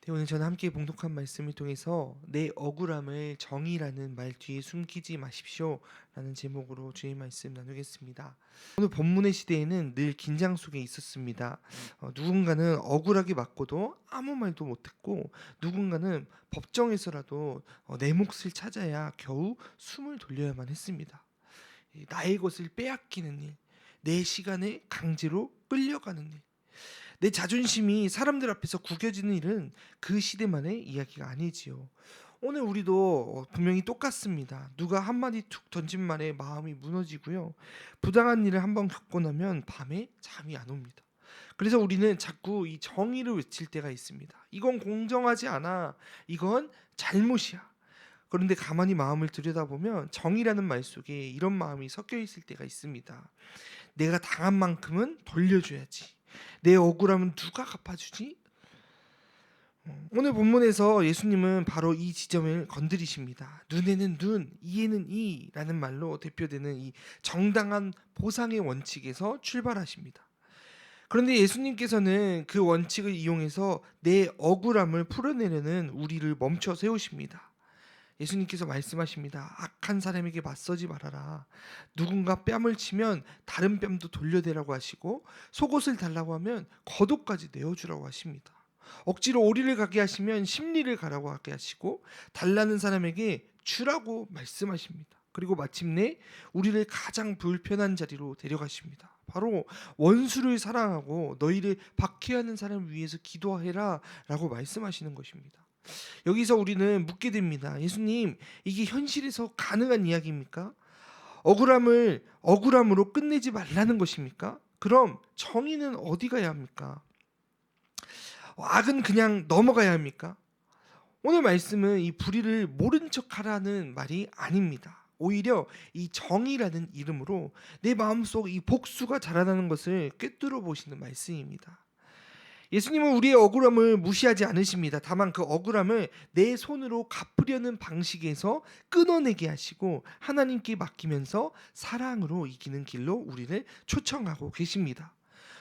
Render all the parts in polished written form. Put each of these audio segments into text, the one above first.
네, 오늘 저는 함께 봉독한 말씀을 통해서 내 억울함을 정의라는 말 뒤에 숨기지 마십시오 라는 제목으로 주의 말씀 나누겠습니다. 오늘 본문의 시대에는 늘 긴장 속에 있었습니다. 누군가는 억울하게 맞고도 아무 말도 못했고, 누군가는 법정에서라도 내 몫을 찾아야 겨우 숨을 돌려야만 했습니다. 나의 것을 빼앗기는 일, 내 시간에 강제로 끌려가는 일, 내 자존심이 사람들 앞에서 구겨지는 일은 그 시대만의 이야기가 아니지요. 오늘 우리도 분명히 똑같습니다. 누가 한마디 툭 던진 말에 마음이 무너지고요. 부당한 일을 한번 겪고 나면 밤에 잠이 안 옵니다. 그래서 우리는 자꾸 이 정의를 외칠 때가 있습니다. 이건 공정하지 않아. 이건 잘못이야. 그런데 가만히 마음을 들여다보면 정의라는 말 속에 이런 마음이 섞여 있을 때가 있습니다. 내가 당한 만큼은 돌려줘야지. 내 억울함은 누가 갚아주지? 오늘 본문에서 예수님은 바로 이 지점을 건드리십니다. 눈에는 눈, 이에는 이라는 말로 대표되는 이 정당한 보상의 원칙에서 출발하십니다. 그런데 예수님께서는 그 원칙을 이용해서 내 억울함을 풀어내려는 우리를 멈춰 세우십니다. 예수님께서 말씀하십니다. 악한 사람에게 맞서지 말아라. 누군가 뺨을 치면 다른 뺨도 돌려대라고 하시고, 속옷을 달라고 하면 겉옷까지 내어주라고 하십니다. 억지로 오리를 가게 하시면 십리를 가라고 하게 하시고, 달라는 사람에게 주라고 말씀하십니다. 그리고 마침내 우리를 가장 불편한 자리로 데려가십니다. 바로 원수를 사랑하고 너희를 박해하는 사람을 위해서 기도해라 라고 말씀하시는 것입니다. 여기서 우리는 묻게 됩니다. 예수님, 이게 현실에서 가능한 이야기입니까? 억울함을 억울함으로 끝내지 말라는 것입니까? 그럼 정의는 어디 가야 합니까? 악은 그냥 넘어가야 합니까? 오늘 말씀은 이 불의를 모른 척하라는 말이 아닙니다. 오히려 이 정의라는 이름으로 내 마음속 이 복수가 자라나는 것을 꿰뚫어 보시는 말씀입니다. 예수님은 우리의 억울함을 무시하지 않으십니다. 다만 그 억울함을 내 손으로 갚으려는 방식에서 끊어내게 하시고 하나님께 맡기면서 사랑으로 이기는 길로 우리를 초청하고 계십니다.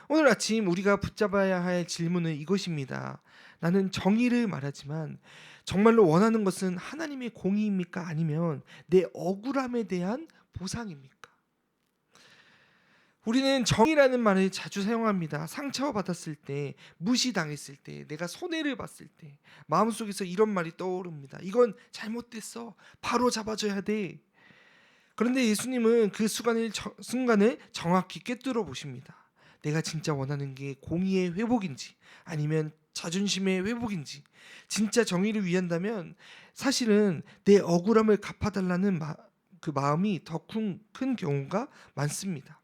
오늘 아침 우리가 붙잡아야 할 질문은 이것입니다. 나는 정의를 말하지만 정말로 원하는 것은 하나님의 공의입니까? 아니면 내 억울함에 대한 보상입니까? 우리는 정의라는 말을 자주 사용합니다. 상처받았을 때, 무시당했을 때, 내가 손해를 봤을 때 마음속에서 이런 말이 떠오릅니다. 이건 잘못됐어. 바로 잡아줘야 돼. 그런데 예수님은 그 순간을 정확히 꿰뚫어 보십니다. 내가 진짜 원하는 게 공의의 회복인지 아니면 자존심의 회복인지, 진짜 정의를 위한다면 사실은 내 억울함을 갚아달라는 그 마음이 더 큰 경우가 많습니다.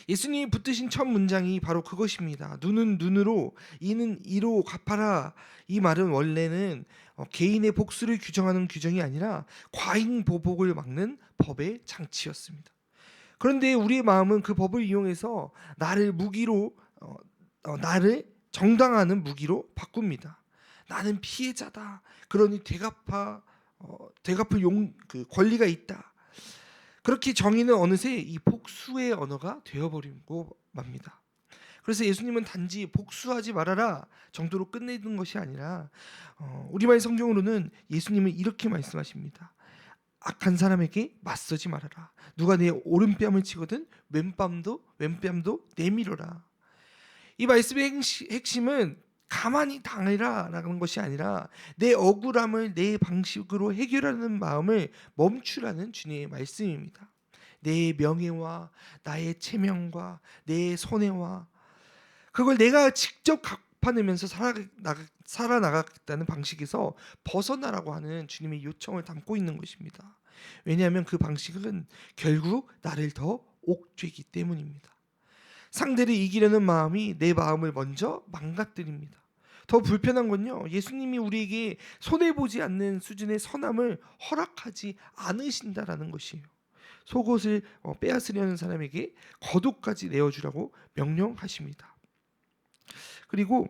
예수님이 붙드신 첫 문장이 바로 그것입니다. 눈은 눈으로, 이는 이로 갚아라. 이 말은 원래는 개인의 복수를 규정하는 규정이 아니라 과잉 보복을 막는 법의 장치였습니다. 그런데 우리의 마음은 그 법을 이용해서 나를 무기로 나를 정당화하는 무기로 바꿉니다. 나는 피해자다. 그러니 되갚을 그 권리가 있다. 그렇게 정의는 어느새 이 복수의 언어가 되어버리고 맙니다. 그래서 예수님은 단지 복수하지 말아라 정도로 끝내는 것이 아니라 우리말 성경으로는 예수님은 이렇게 말씀하십니다. 악한 사람에게 맞서지 말아라. 누가 내 오른뺨을 치거든 왼뺨도 내밀어라. 이 말씀의 핵심은 가만히 당해라라는 것이 아니라 내 억울함을 내 방식으로 해결하는 마음을 멈추라는 주님의 말씀입니다. 내 명예와 나의 체면과 내 손해와 그걸 내가 직접 갚아내면서 살아나가겠다는 방식에서 벗어나라고 하는 주님의 요청을 담고 있는 것입니다. 왜냐하면 그 방식은 결국 나를 더 옥죄기 때문입니다. 상대를 이기려는 마음이 내 마음을 먼저 망가뜨립니다. 더 불편한 건요, 예수님이 우리에게 손해보지 않는 수준의 선함을 허락하지 않으신다라는 것이에요. 속옷을 빼앗으려는 사람에게 겉옷까지 내어주라고 명령하십니다. 그리고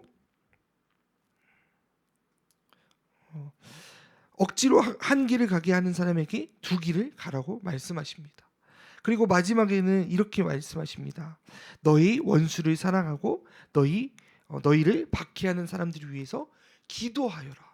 억지로 한 길을 가게 하는 사람에게 두 길을 가라고 말씀하십니다. 그리고 마지막에는 이렇게 말씀하십니다. 너희 원수를 사랑하고 너희 너희를 박해하는 사람들을 위해서 기도하여라.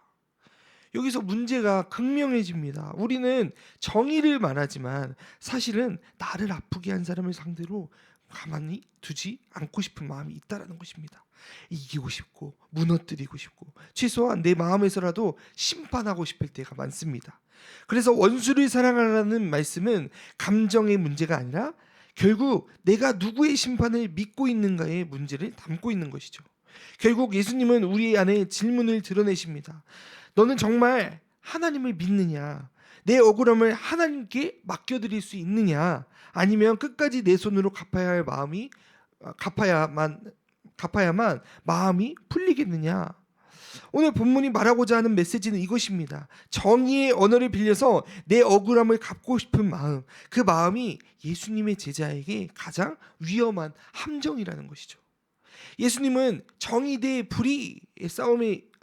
여기서 문제가 극명해집니다. 우리는 정의를 말하지만 사실은 나를 아프게 한 사람을 상대로 가만히 두지 않고 싶은 마음이 있다라는 것입니다. 이기고 싶고 무너뜨리고 싶고 최소한 내 마음에서라도 심판하고 싶을 때가 많습니다. 그래서 원수를 사랑하라는 말씀은 감정의 문제가 아니라 결국 내가 누구의 심판을 믿고 있는가의 문제를 담고 있는 것이죠. 결국 예수님은 우리 안에 질문을 드러내십니다. 너는 정말 하나님을 믿느냐? 내 억울함을 하나님께 맡겨드릴 수 있느냐? 아니면 끝까지 내 손으로 갚아야만 마음이 풀리겠느냐? 오늘 본문이 말하고자 하는 메시지는 이것입니다. 정의의 언어를 빌려서 내 억울함을 갚고 싶은 마음, 그 마음이 예수님의 제자에게 가장 위험한 함정이라는 것이죠. 예수님은 정의 대 불의의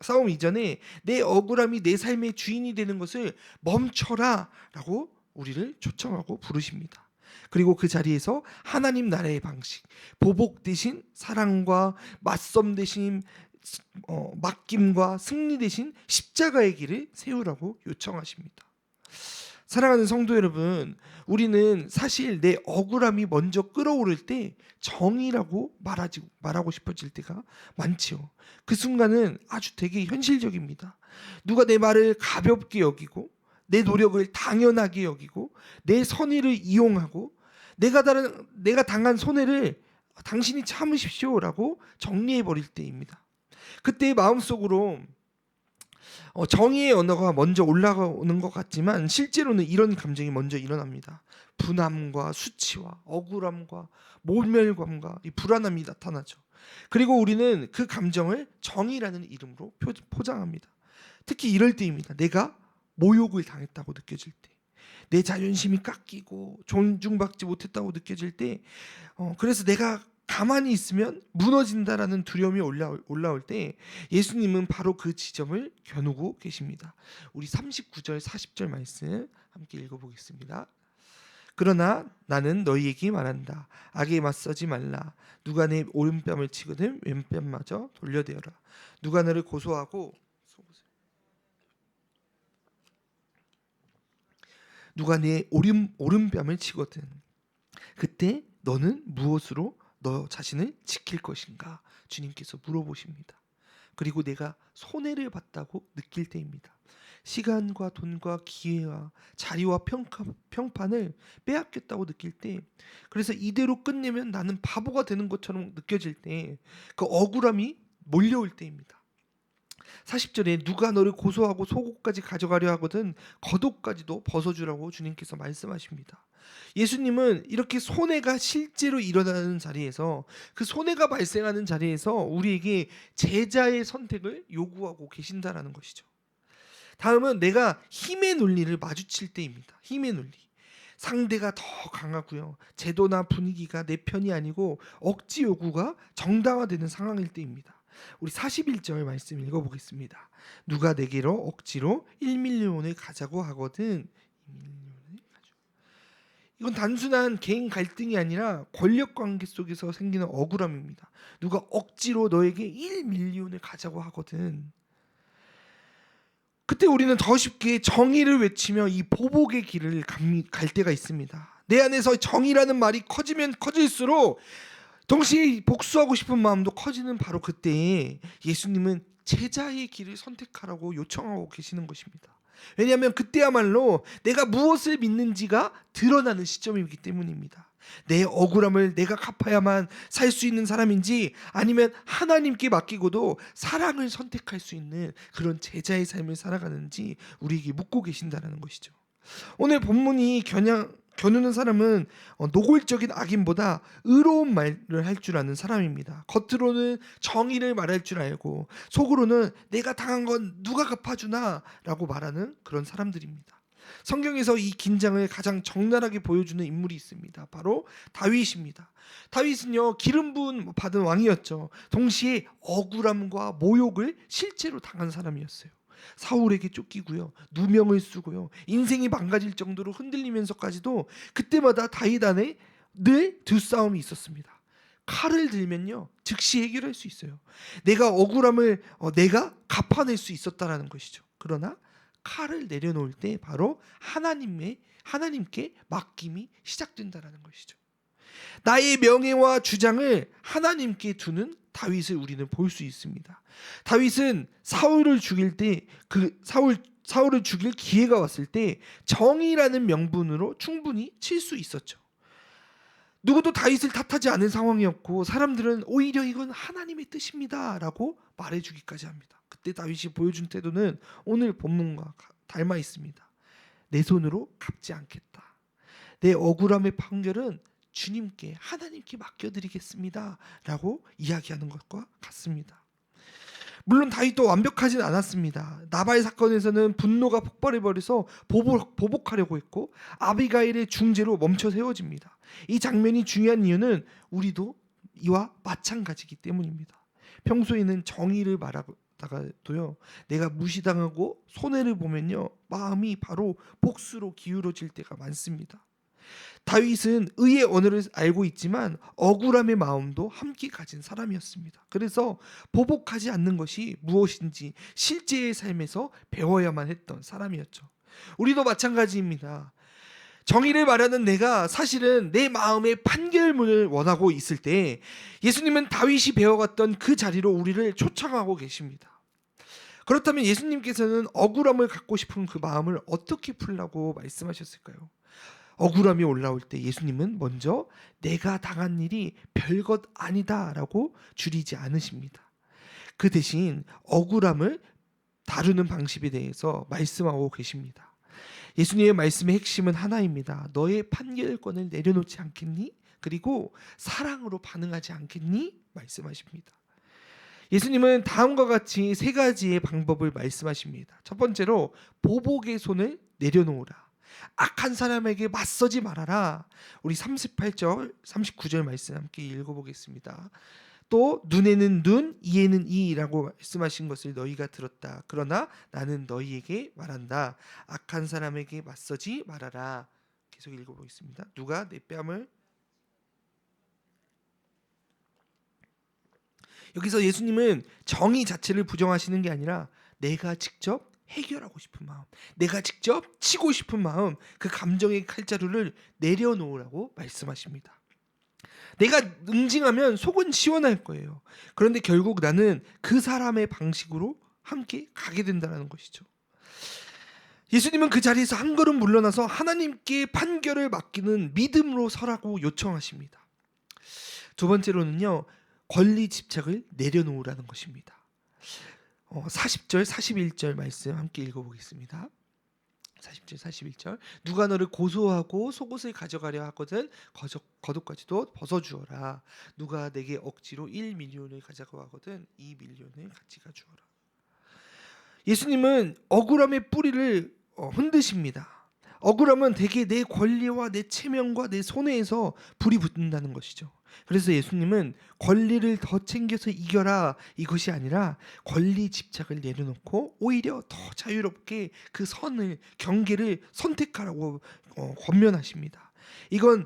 싸움 이전에 내 억울함이 내 삶의 주인이 되는 것을 멈춰라 라고 우리를 초청하고 부르십니다. 그리고 그 자리에서 하나님 나라의 방식, 보복 대신 사랑과 맞섬 대신 맡김과 승리 대신 십자가의 길을 세우라고 요청하십니다. 사랑하는 성도 여러분, 우리는 사실 내 억울함이 먼저 끌어오를 때 정의라고 말하고 싶어질 때가 많지요. 그 순간은 아주 되게 현실적입니다. 누가 내 말을 가볍게 여기고 내 노력을 당연하게 여기고 내 선의를 이용하고 내가 당한 손해를 당신이 참으십시오라고 정리해버릴 때입니다. 그때 마음속으로 정의의 언어가 먼저 올라오는 것 같지만 실제로는 이런 감정이 먼저 일어납니다. 분함과 수치와 억울함과 모멸감과 이 불안함이 나타나죠. 그리고 우리는 그 감정을 정의라는 이름으로 포장합니다. 특히 이럴 때입니다. 내가 모욕을 당했다고 느껴질 때, 내 자존심이 깎이고 존중받지 못했다고 느껴질 때, 그래서 내가 가만히 있으면 무너진다라는 두려움이 올라올 때 예수님은 바로 그 지점을 겨누고 계십니다. 우리 39절 40절 말씀 함께 읽어보겠습니다. 그러나 나는 너희에게 말한다. 악에 맞서지 말라. 누가 내 오른뺨을 치거든 왼뺨마저 돌려대어라. 누가 너를 고소하고 누가 내 오른뺨을 치거든 그때 너는 무엇으로 너 자신을 지킬 것인가? 주님께서 물어보십니다. 그리고 내가 손해를 봤다고 느낄 때입니다. 시간과 돈과 기회와 자리와 평판을 빼앗겼다고 느낄 때, 그래서 이대로 끝내면 나는 바보가 되는 것처럼 느껴질 때, 그 억울함이 몰려올 때입니다. 40절에 누가 너를 고소하고 속옷까지 가져가려 하거든 겉옷까지도 벗어주라고 주님께서 말씀하십니다. 예수님은 이렇게 손해가 실제로 일어나는 자리에서, 그 손해가 발생하는 자리에서 우리에게 제자의 선택을 요구하고 계신다라는 것이죠. 다음은 내가 힘의 논리를 마주칠 때입니다. 힘의 논리. 상대가 더 강하고요. 제도나 분위기가 내 편이 아니고 억지 요구가 정당화되는 상황일 때입니다. 우리 41절 말씀 읽어보겠습니다. 누가 내게로 억지로 1밀리온을 가자고 하거든. 이건 단순한 개인 갈등이 아니라 권력관계 속에서 생기는 억울함입니다. 누가 억지로 너에게 1밀리온을 가자고 하거든. 그때 우리는 더 쉽게 정의를 외치며 이 보복의 길을 갈 때가 있습니다. 내 안에서 정의라는 말이 커지면 커질수록 동시에 복수하고 싶은 마음도 커지는 바로 그때에 예수님은 제자의 길을 선택하라고 요청하고 계시는 것입니다. 왜냐하면 그때야말로 내가 무엇을 믿는지가 드러나는 시점이기 때문입니다. 내 억울함을 내가 갚아야만 살 수 있는 사람인지, 아니면 하나님께 맡기고도 사랑을 선택할 수 있는 그런 제자의 삶을 살아가는지 우리에게 묻고 계신다는 것이죠. 오늘 본문이 겨누는 사람은 노골적인 악인보다 의로운 말을 할 줄 아는 사람입니다. 겉으로는 정의를 말할 줄 알고 속으로는 내가 당한 건 누가 갚아주나 라고 말하는 그런 사람들입니다. 성경에서 이 긴장을 가장 적나라하게 보여주는 인물이 있습니다. 바로 다윗입니다. 다윗은요, 기름 부음 받은 왕이었죠. 동시에 억울함과 모욕을 실제로 당한 사람이었어요. 사울에게 쫓기고요, 누명을 쓰고요, 인생이 망가질 정도로 흔들리면서까지도 그때마다 다윗 안에 늘 두 싸움이 있었습니다. 칼을 들면요 즉시 해결할 수 있어요. 내가 억울함을 내가 갚아낼 수 있었다라는 것이죠. 그러나 칼을 내려놓을 때 바로 하나님께 맡김이 시작된다라는 것이죠. 나의 명예와 주장을 하나님께 두는 다윗을 우리는 볼 수 있습니다. 다윗은 사울을 죽일 때 사울을 죽일 기회가 왔을 때 정의라는 명분으로 충분히 칠 수 있었죠. 누구도 다윗을 탓하지 않은 상황이었고 사람들은 오히려 이건 하나님의 뜻입니다라고 말해주기까지 합니다. 그때 다윗이 보여준 태도는 오늘 본문과 닮아 있습니다. 내 손으로 갚지 않겠다. 내 억울함의 판결은 주님께 하나님께 맡겨드리겠습니다 라고 이야기하는 것과 같습니다. 물론 다윗도 완벽하진 않았습니다. 나발 사건에서는 분노가 폭발해버려서 보복하려고 했고 아비가일의 중재로 멈춰 세워집니다. 이 장면이 중요한 이유는 우리도 이와 마찬가지이기 때문입니다. 평소에는 정의를 말하다가도요 내가 무시당하고 손해를 보면요 마음이 바로 복수로 기울어질 때가 많습니다. 다윗은 의의 언어를 알고 있지만 억울함의 마음도 함께 가진 사람이었습니다. 그래서 보복하지 않는 것이 무엇인지 실제의 삶에서 배워야만 했던 사람이었죠. 우리도 마찬가지입니다. 정의를 말하는 내가 사실은 내 마음의 판결문을 원하고 있을 때 예수님은 다윗이 배워갔던 그 자리로 우리를 초청하고 계십니다. 그렇다면 예수님께서는 억울함을 갖고 싶은 그 마음을 어떻게 풀라고 말씀하셨을까요? 억울함이 올라올 때 예수님은 먼저 내가 당한 일이 별것 아니다라고 줄이지 않으십니다. 그 대신 억울함을 다루는 방식에 대해서 말씀하고 계십니다. 예수님의 말씀의 핵심은 하나입니다. 너의 판결권을 내려놓지 않겠니? 그리고 사랑으로 반응하지 않겠니? 말씀하십니다. 예수님은 다음과 같이 세 가지의 방법을 말씀하십니다. 첫 번째로 보복의 손을 내려놓으라. 악한 사람에게 맞서지 말아라. 우리 38절, 39절 말씀 함께 읽어보겠습니다. 또 눈에는 눈, 이에는 이라고 말씀하신 것을 너희가 들었다. 그러나 나는 너희에게 말한다. 악한 사람에게 맞서지 말아라. 계속 읽어보겠습니다. 누가 내 뺨을 여기서 예수님은 정의 자체를 부정하시는 게 아니라 내가 직접 해결하고 싶은 마음, 내가 직접 치고 싶은 마음, 그 감정의 칼자루를 내려놓으라고 말씀하십니다. 내가 응징하면 속은 시원할 거예요. 그런데 결국 나는 그 사람의 방식으로 함께 가게 된다는 것이죠. 예수님은 그 자리에서 한 걸음 물러나서 하나님께 판결을 맡기는 믿음으로 서라고 요청하십니다. 두 번째로는요, 권리 집착을 내려놓으라는 것입니다. 40절, 41절 말씀 함께 읽어보겠습니다. 40절, 41절. 누가 너를 고소하고 속옷을 가져가려 하거든 겉옷까지도 벗어주어라. 누가 내게 억지로 1밀리온을 가져가거든 2밀리온을 같이 가주어라. 예수님은 억울함의 뿌리를 흔드십니다. 억울함은 대개 내 권리와 내 체면과 내 손해에서 불이 붙는다는 것이죠. 그래서 예수님은 권리를 더 챙겨서 이겨라 이것이 아니라 권리 집착을 내려놓고 오히려 더 자유롭게 그 선을 경계를 선택하라고 권면하십니다. 이건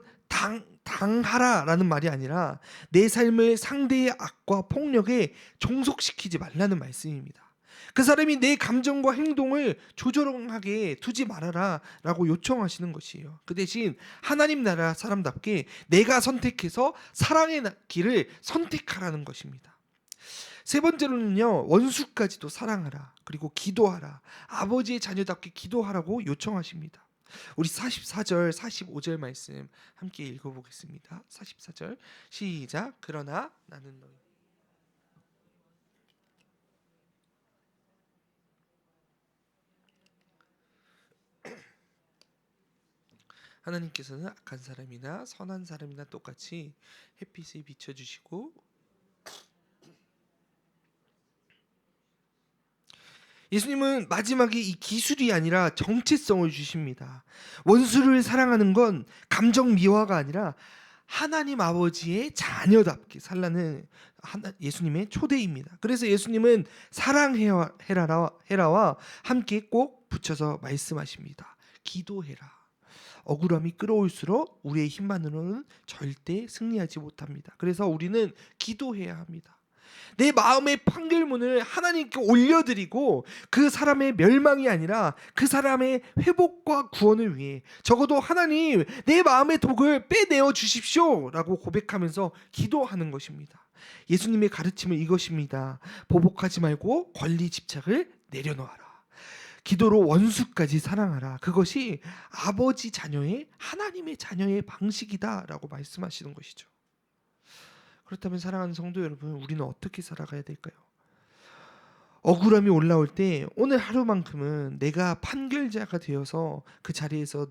당하라라는 말이 아니라 내 삶을 상대의 악과 폭력에 종속시키지 말라는 말씀입니다. 그 사람이 내 감정과 행동을 조절하게 두지 말아라 라고 요청하시는 것이에요. 그 대신 하나님 나라 사람답게 내가 선택해서 사랑의 길을 선택하라는 것입니다. 세 번째로는요, 원수까지도 사랑하라. 그리고 기도하라. 아버지의 자녀답게 기도하라고 요청하십니다. 우리 44절, 45절 말씀 함께 읽어보겠습니다. 44절 시작. 그러나 나는 너희 하나님께서는 악한 사람이나 선한 사람이나 똑같이 햇빛을 비춰주시고 예수님은 마지막에 이 기술이 아니라 정체성을 주십니다. 원수를 사랑하는 건 감정 미화가 아니라 하나님 아버지의 자녀답게 살라는 예수님의 초대입니다. 그래서 예수님은 사랑해라와 함께 꼭 붙여서 말씀하십니다. 기도해라. 억울함이 끌어올수록 우리의 힘만으로는 절대 승리하지 못합니다. 그래서 우리는 기도해야 합니다. 내 마음의 판결문을 하나님께 올려드리고 그 사람의 멸망이 아니라 그 사람의 회복과 구원을 위해 적어도 하나님 내 마음의 독을 빼내어 주십시오 라고 고백하면서 기도하는 것입니다. 예수님의 가르침은 이것입니다. 보복하지 말고 권리 집착을 내려놓아라. 기도로 원수까지 사랑하라. 그것이 아버지 자녀의 하나님의 자녀의 방식이다라고 말씀하시는 것이죠. 그렇다면 사랑하는 성도 여러분, 우리는 어떻게 살아가야 될까요? 억울함이 올라올 때 오늘 하루만큼은 내가 판결자가 되어서 그 자리에서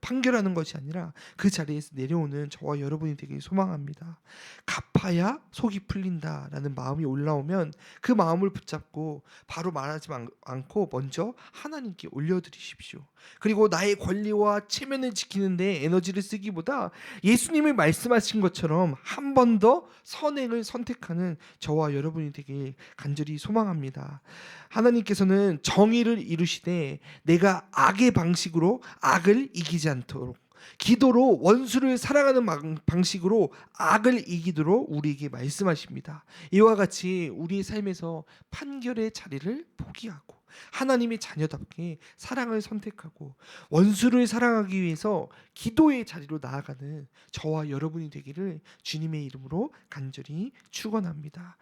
판결하는 것이 아니라 그 자리에서 내려오는 저와 여러분이 되길 소망합니다. 갚아야 속이 풀린다라는 마음이 올라오면 그 마음을 붙잡고 바로 말하지 않고 먼저 하나님께 올려드리십시오. 그리고 나의 권리와 체면을 지키는 데 에너지를 쓰기보다 예수님이 말씀하신 것처럼 한 번 더 선행을 선택하는 저와 여러분이 되길 간절히 소망합니다. 하나님께서는 정의를 이루시되 내가 악의 방식으로 악을 이기지 않도록, 기도로 원수를 사랑하는 방식으로 악을 이기도록 우리에게 말씀하십니다. 이와 같이 우리의 삶에서 판결의 자리를 포기하고 하나님의 자녀답게 사랑을 선택하고 원수를 사랑하기 위해서 기도의 자리로 나아가는 저와 여러분이 되기를 주님의 이름으로 간절히 축원합니다.